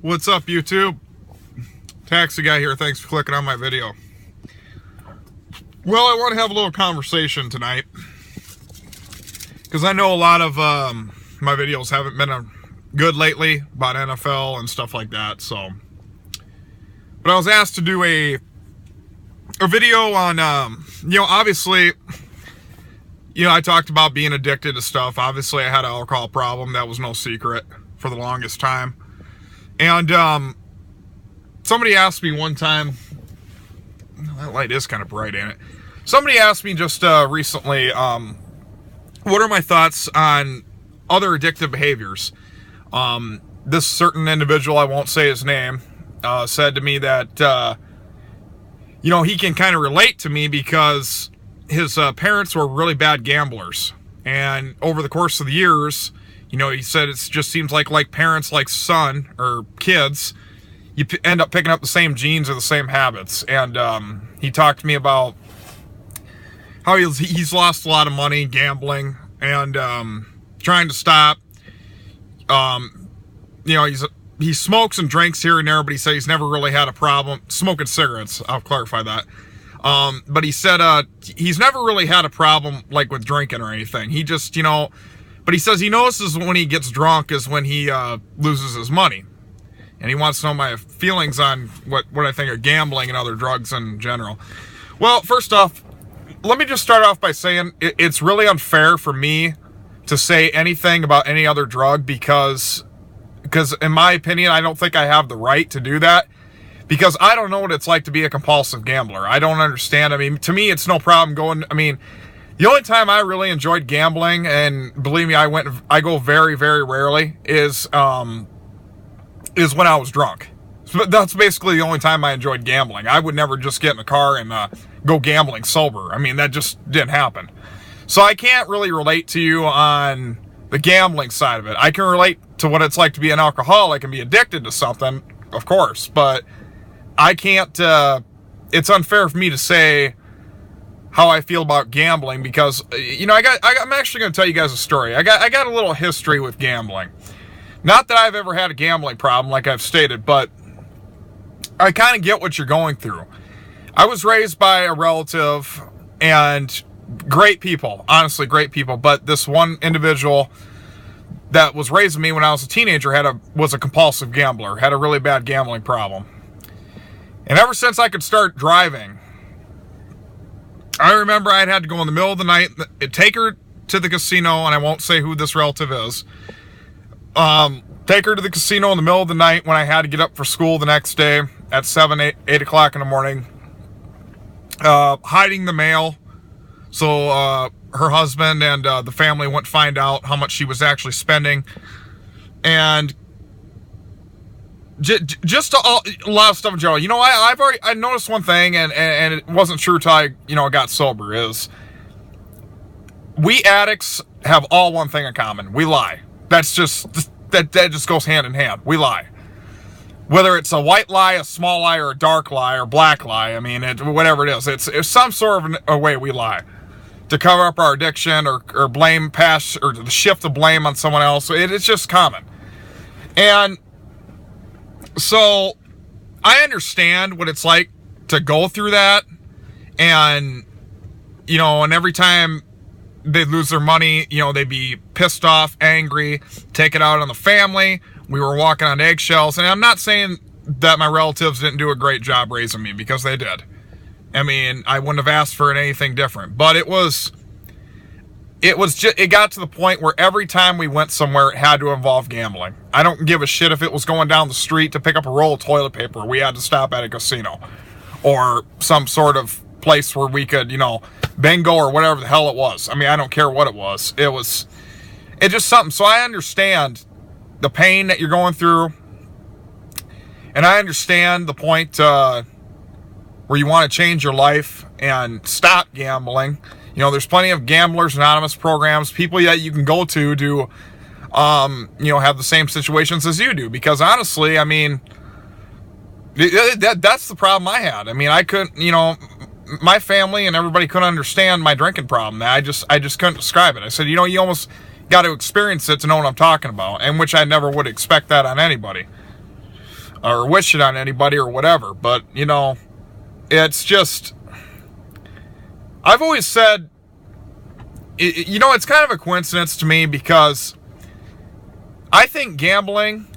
What's up, YouTube? Taxi guy here. Thanks for clicking on my video. Well, I want to have a little conversation tonight because I know a lot of my videos haven't been good lately about NFL and stuff like that. So, but I was asked to do a video on obviously, I talked about being addicted to stuff. Obviously, I had an alcohol problem. That was no secret for the longest time. And somebody asked me one time, that light is kind of bright, ain't it? Somebody asked me just recently, what are my thoughts on other addictive behaviors? This certain individual, I won't say his name, said to me that, he can kind of relate to me because his parents were really bad gamblers. And over the course of the years, he said it just seems like parents, like son or kids, you end up picking up the same genes or the same habits. And he talked to me about how he's lost a lot of money gambling and trying to stop. He smokes and drinks here and there, but he said he's never really had a problem smoking cigarettes. I'll clarify that. But he said he's never really had a problem like with drinking or anything. He just, but he says he notices when he gets drunk is when he loses his money. And he wants to know my feelings on what I think of gambling and other drugs in general. Well, first off, let me just start off by saying it's really unfair for me to say anything about any other drug because in my opinion, I don't think I have the right to do that because I don't know what it's like to be a compulsive gambler. I don't understand. I mean, to me, it's no problem going. I mean, the only time I really enjoyed gambling, and believe me, I go very, very rarely, is when I was drunk. So that's basically the only time I enjoyed gambling. I would never just get in a car and go gambling sober. I mean, that just didn't happen. So I can't really relate to you on the gambling side of it. I can relate to what it's like to be an alcoholic and be addicted to something, of course, but I can't, it's unfair for me to say how I feel about gambling because, I'm actually going to tell you guys a story. I got a little history with gambling. Not that I've ever had a gambling problem, like I've stated, but I kind of get what you're going through. I was raised by a relative and great people, honestly, great people, but this one individual that was raising me when I was a teenager was a compulsive gambler, had a really bad gambling problem. And ever since I could start driving, I remember I'd had to go in the middle of the night, take her to the casino, and I won't say who this relative is. Take her to the casino in the middle of the night when I had to get up for school the next day at 8 o'clock in the morning. Hiding the mail so her husband and the family wouldn't find out how much she was actually spending. And just a lot of stuff in general. I noticed one thing, and it wasn't true till I got sober, is we addicts have all one thing in common. We lie. That just goes hand in hand. We lie. Whether it's a white lie, a small lie, or a dark lie, or black lie, I mean, whatever it is, it's some sort of a way we lie to cover up our addiction or blame past or to shift the blame on someone else. It's just common. And so I understand what it's like to go through that, and and every time they lose their money, they'd be pissed off, angry, take it out on the family. We were walking on eggshells, and I'm not saying that my relatives didn't do a great job raising me, because they did. I mean, I wouldn't have asked for anything different, but it got to the point where every time we went somewhere, it had to involve gambling. I don't give a shit if it was going down the street to pick up a roll of toilet paper. We had to stop at a casino or some sort of place where we could, bingo or whatever the hell it was. I mean, I don't care what it was. It's just something. So I understand the pain that you're going through, and I understand the point where you want to change your life and stop gambling. There's plenty of Gamblers Anonymous programs, people that you can go to have the same situations as you do. Because honestly, I mean, that's the problem I had. I mean, I couldn't, my family and everybody couldn't understand my drinking problem. I just couldn't describe it. I said, you almost got to experience it to know what I'm talking about, and which I never would expect that on anybody. or wish it on anybody or whatever. But, you know, it's just, I've always said, you know, it's kind of a coincidence to me because I think gambling,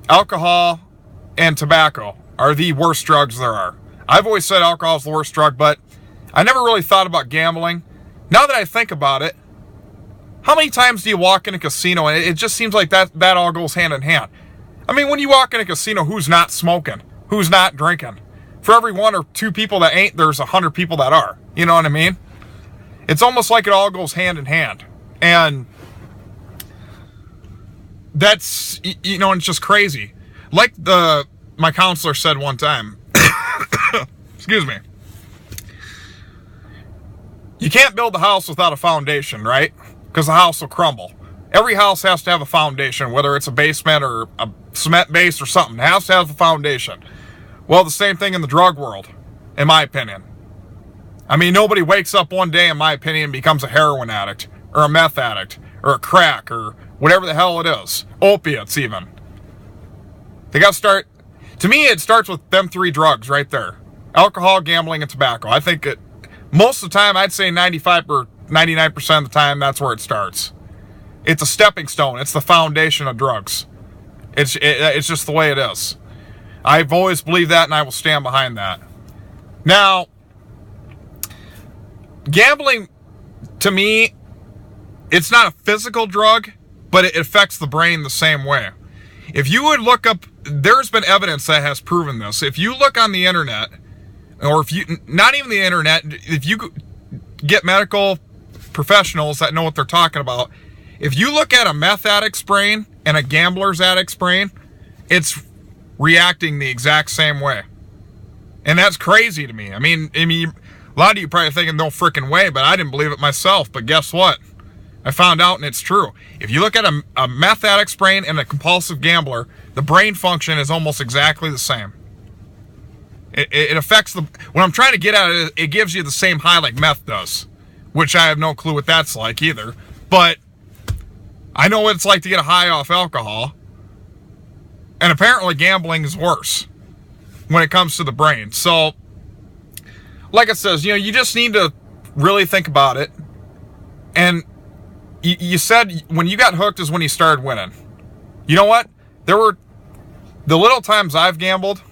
alcohol, and tobacco are the worst drugs there are. I've always said alcohol is the worst drug, but I never really thought about gambling. Now that I think about it, how many times do you walk in a casino and it just seems like that all goes hand in hand? I mean, when you walk in a casino, who's not smoking? Who's not drinking? For every 1 or 2 people that ain't, there's 100 people that are. You know what I mean? It's almost like it all goes hand in hand. And that's, you know, it's just crazy. Like my counselor said one time, excuse me, you can't build a house without a foundation, right? Because the house will crumble. Every house has to have a foundation, whether it's a basement or a cement base or something. It has to have a foundation. Well, the same thing in the drug world, in my opinion. I mean, nobody wakes up one day, in my opinion, and becomes a heroin addict or a meth addict or a crack or whatever the hell it is. Opiates, even. They got to start. To me, it starts with them 3 drugs right there: alcohol, gambling, and tobacco. I think most of the time, I'd say 95 or 99% of the time, that's where it starts. It's a stepping stone. It's the foundation of drugs. It's just the way it is. I've always believed that, and I will stand behind that. Now, gambling, to me, it's not a physical drug, but it affects the brain the same way. If you would look up, there's been evidence that has proven this. If you look on the internet, or if you, not even the internet, if you get medical professionals that know what they're talking about, if you look at a meth addict's brain and a gambler's addict's brain, it's reacting the exact same way. And that's crazy to me. I mean, a lot of you probably thinking no freaking way, but I didn't believe it myself. But guess what? I found out, and it's true. If you look at a meth addict's brain and a compulsive gambler, the brain function is almost exactly the same. It affects what I'm trying to get at is it gives you the same high like meth does, which I have no clue what that's like either. But I know what it's like to get a high off alcohol. And apparently gambling is worse when it comes to the brain. So, like it says, you know, you just need to really think about it. And you said when you got hooked is when you started winning. You know what? There were the little times I've gambled.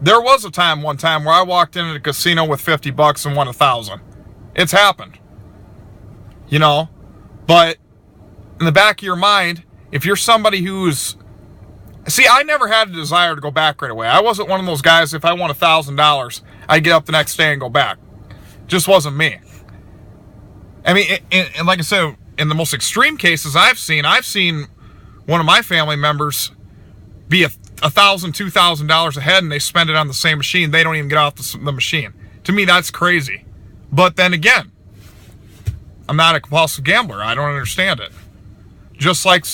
There was one time where I walked into a casino with $50 and won 1,000. It's happened. You know, but in the back of your mind, if you're somebody who's, see, I never had a desire to go back right away. I wasn't one of those guys, if I won $1,000, I'd get up the next day and go back. Just wasn't me. I mean, and like I said, in the most extreme cases I've seen one of my family members be $1,000, $2,000 ahead, and they spend it on the same machine. They don't even get off the machine. To me, that's crazy. But then again, I'm not a compulsive gambler. I don't understand it. Just like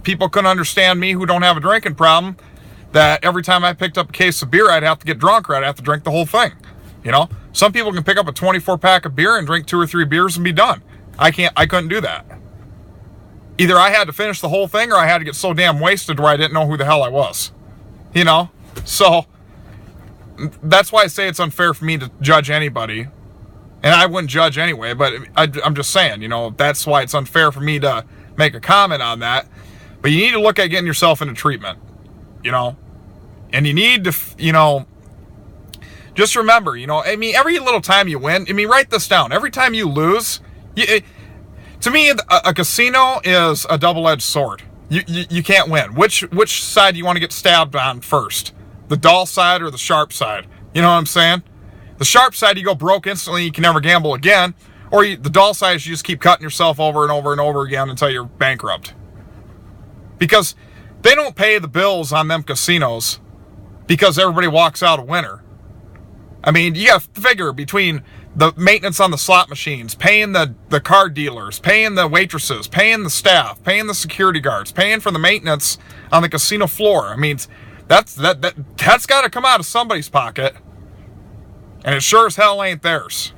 people couldn't understand me who don't have a drinking problem, that every time I picked up a case of beer, I'd have to get drunk or I'd have to drink the whole thing. You know, some people can pick up a 24-pack of beer and drink 2 or 3 beers and be done. I couldn't do that. Either I had to finish the whole thing or I had to get so damn wasted where I didn't know who the hell I was. You know? So, that's why I say it's unfair for me to judge anybody. And I wouldn't judge anyway, but I'm just saying, you know, that's why it's unfair for me to make a comment on that. But you need to look at getting yourself into treatment, you know? And you need to, you know, just remember, you know, I mean, every little time you win, I mean, write this down. Every time you lose, to me, a casino is a double-edged sword. You can't win. Which side do you want to get stabbed on first? The dull side or the sharp side? You know what I'm saying? The sharp side, you go broke instantly, you can never gamble again. Or the dull side is you just keep cutting yourself over and over and over again until you're bankrupt. Because they don't pay the bills on them casinos because everybody walks out a winner. I mean, you got to figure between the maintenance on the slot machines, paying the card dealers, paying the waitresses, paying the staff, paying the security guards, paying for the maintenance on the casino floor. I mean, that's got to come out of somebody's pocket. And it sure as hell ain't theirs.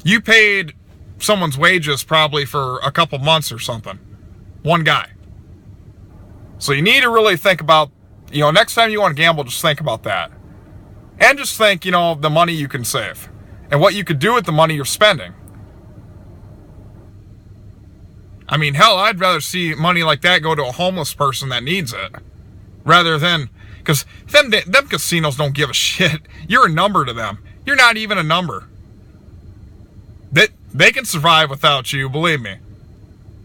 You paid someone's wages probably for a couple months or something. One guy. So you need to really think about, next time you want to gamble, just think about that. And just think, the money you can save and what you could do with the money you're spending. I mean, hell, I'd rather see money like that go to a homeless person that needs it rather than, because them casinos don't give a shit. You're a number to them. You're not even a number. They can survive without you, believe me.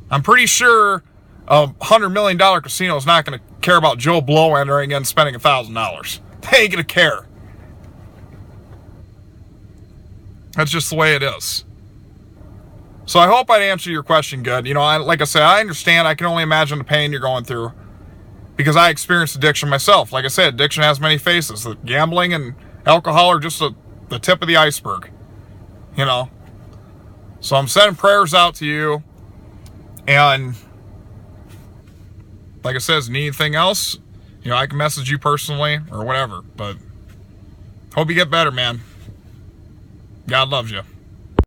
I'm pretty sure a $100 million casino is not going to care about Joe Blow entering and spending $1,000. They ain't going to care. That's just the way it is. So I hope I'd answer your question good. Like I said, I understand. I can only imagine the pain you're going through because I experienced addiction myself. Like I said, addiction has many faces. The gambling and alcohol are just the tip of the iceberg. So I'm sending prayers out to you. And like I said, if you need anything else, I can message you personally or whatever. But hope you get better, man. God loves you.